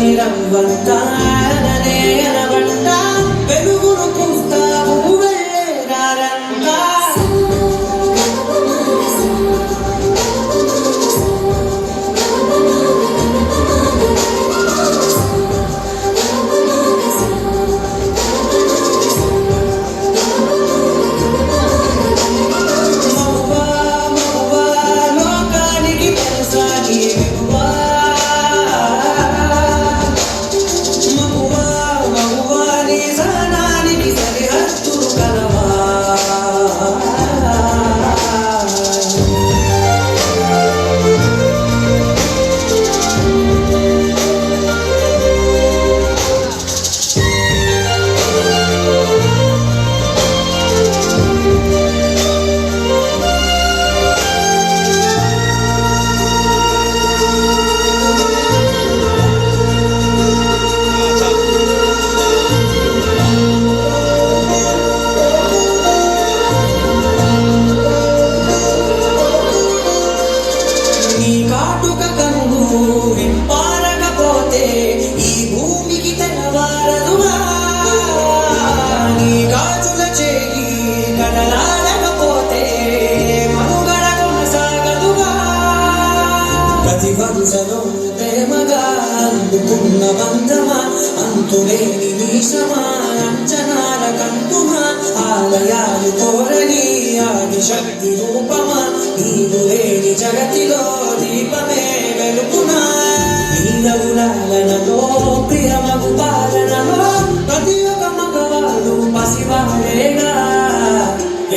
అని రవ్వంతా అననే అనవంట వెలుగును పూస్తావు వెళ్ళే రారంతా వింపారకపోతే ఈ భూమికి తెల్లవారదుగా నీ గాజుల చేయి కదలాడకపోతే మనుగడ కొనసాగదుగా ప్రతి వరుసలో ప్రేమగా అందుకున్న బంధమా అంతులేని నీశమా అంచనాల కంటుమా ఆలయాలు కోరని ఆది శక్తి రూపమా నీవు లేని జగతిలో దీపమే వెలుగునా నీలగులాలనలో ప్రియమగు పాలనలో ప్రతి ఒక్క మగవాడు పసివాడేగా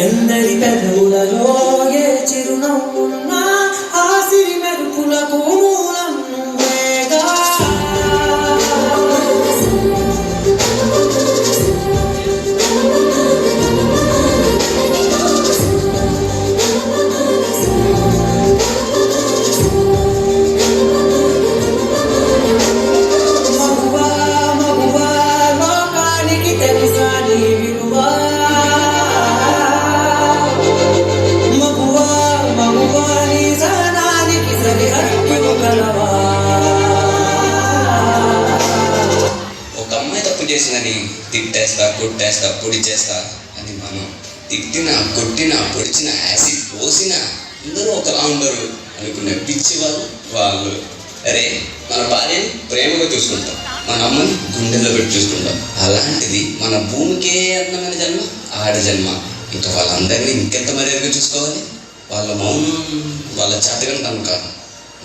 ఎందరి పెదవులలో ఏ చిరునవ్వున్నా ఆ సిరి మెరుపులకు మూలం నువ్వేగా చేసినని తిట్టేస్తా కొట్టేస్తా పొడి చేస్తా అని మనం తిట్టినా కొట్టినా పొడిచినా యాసిడ్ పోసినా అందరూ ఒకలా ఉండరు అనుకునే పిచ్చి వాళ్ళు అరే మన భార్యని ప్రేమగా చూసుకుంటాం, మన అమ్మని గుండెల్లో పెట్టి చూసుకుంటాం. అలాంటిది మన భూమికే అందమైన జన్మ ఆడ జన్మ. ఇంకా వాళ్ళందరినీ ఇంకెంత మర్యాదగా చూసుకోవాలి. వాళ్ళ మౌనం వాళ్ళ చేతగంటం కాదు,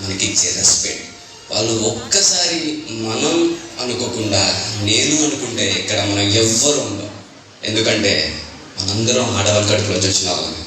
మనకి ఇచ్చే రెస్పెక్ట్. వాళ్ళు ఒక్కసారి మనం అనుకోకుండా నేను అనుకుంటే ఇక్కడ మనం ఎవ్వరు ఉండం. ఎందుకంటే మనందరం ఆడవాళ్ళ కడుపులోంచి వచ్చిన వాళ్ళని.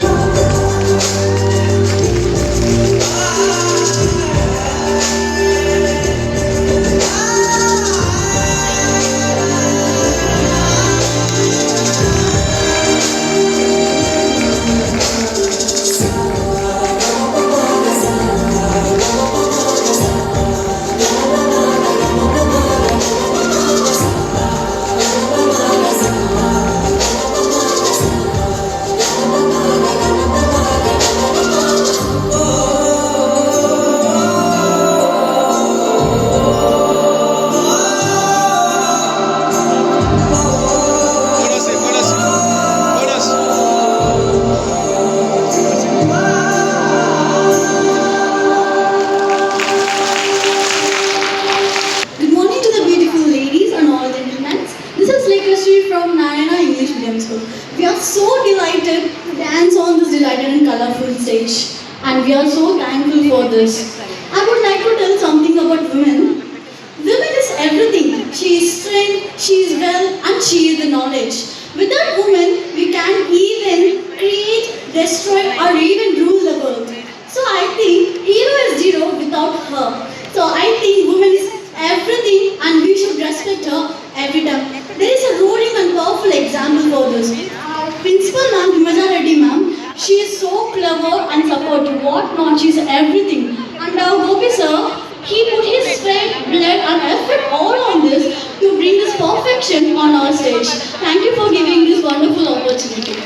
From Narayana English Medium School. We are so delighted to dance on this delighted and colorful stage, and we are so thankful for this. I would like to tell something about women. Women is everything. She is strength, she is wealth, and she is the knowledge. Without women, we can't even create, destroy, or even rule the world. So I think hero is zero without her. So I think women is everything, and we should respect her every time. There is a roaring and powerful example for this. Our principal ma'am, Himaja Reddy ma'am, she is so clever and supportive. What not? She is everything. And our Gopi sir, he put his sweat, blood, and effort all on this to bring this perfection on our stage. Thank you for giving this wonderful opportunity.